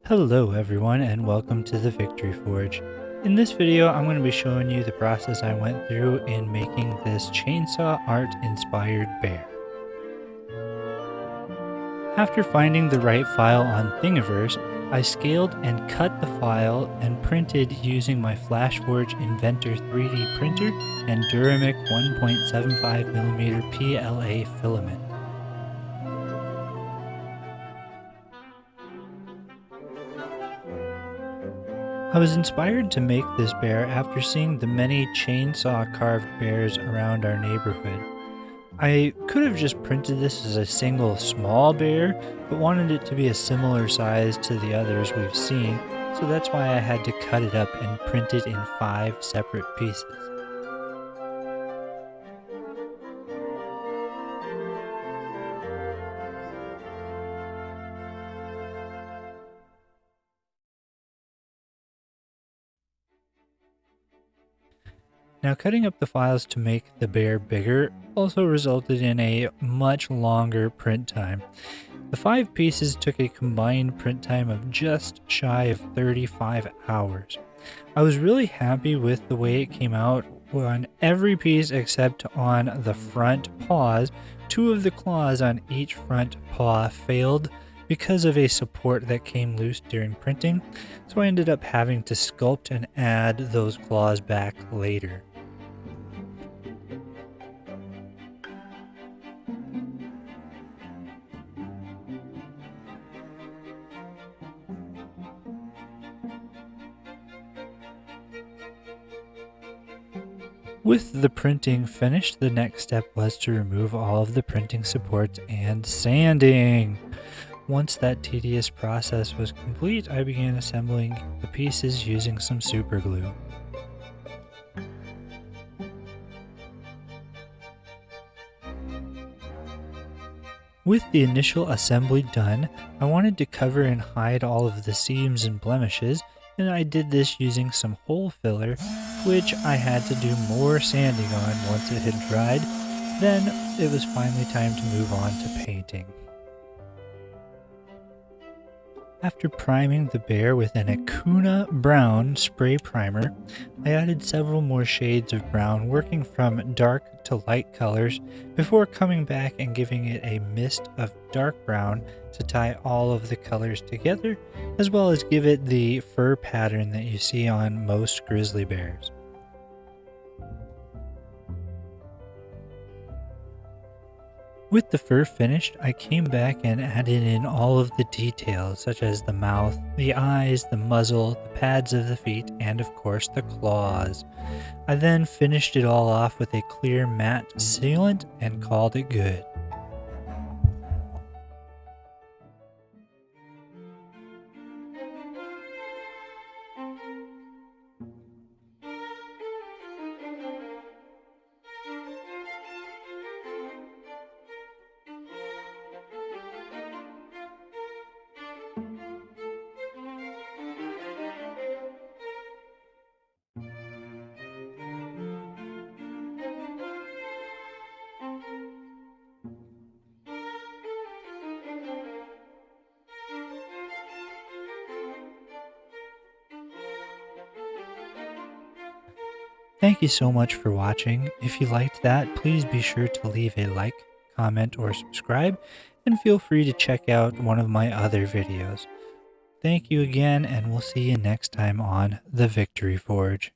Hello everyone and welcome to the Victory Forge. In this video I'm going to be showing you the process I went through in making this chainsaw art inspired bear. After finding the right file on Thingiverse, I scaled and cut the file and printed using my FlashForge Inventor 3D printer and Duramic 1.75mm PLA filament. I was inspired to make this bear after seeing the many chainsaw carved bears around our neighborhood. I could have just printed this as a single small bear, but wanted it to be a similar size to the others we've seen, so that's why I had to cut it up and print it in 5 separate pieces. Now, cutting up the files to make the bear bigger also resulted in a much longer print time. The 5 pieces took a combined print time of just shy of 35 hours. I was really happy with the way it came out on every piece except on the front paws. 2 of the claws on each front paw failed because of a support that came loose during printing, so I ended up having to sculpt and add those claws back later. With the printing finished, the next step was to remove all of the printing supports and sanding. Once that tedious process was complete, I began assembling the pieces using some super glue. With the initial assembly done, I wanted to cover and hide all of the seams and blemishes, and I did this using some hole filler, which I had to do more sanding on once it had dried. Then it was finally time to move on to painting. After priming the bear with an Akuna brown spray primer, I added several more shades of brown, working from dark to light colors before coming back and giving it a mist of dark brown to tie all of the colors together, as well as give it the fur pattern that you see on most grizzly bears. With the fur finished, I came back and added in all of the details, such as the mouth, the eyes, the muzzle, the pads of the feet, and of course the claws. I then finished it all off with a clear matte sealant and called it good. Thank you so much for watching. If you liked that, please be sure to leave a like, comment, or subscribe, and feel free to check out one of my other videos. Thank you again, and we'll see you next time on The Victory Forge.